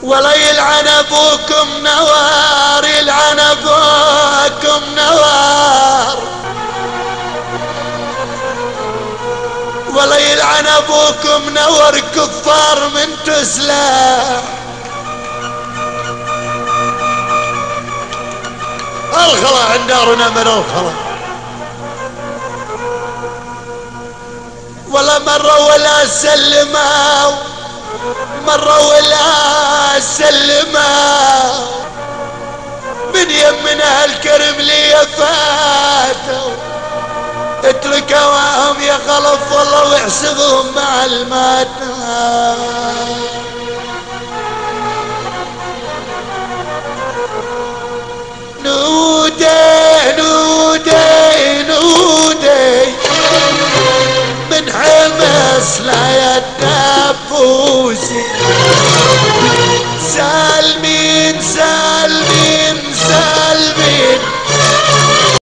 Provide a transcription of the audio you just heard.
ولا يلعن ابوكم نوار، يلعن ابوكم نوار، ولا يلعن ابوكم نور كفار من تسلح. الخلا عند دارنا من الخلا، ولا مرة ولا سلموا، مرة ولا سلموا من يمنا الكرم لي فاتوا، اتركوهم يا خلف والله واحسبهم مع المات.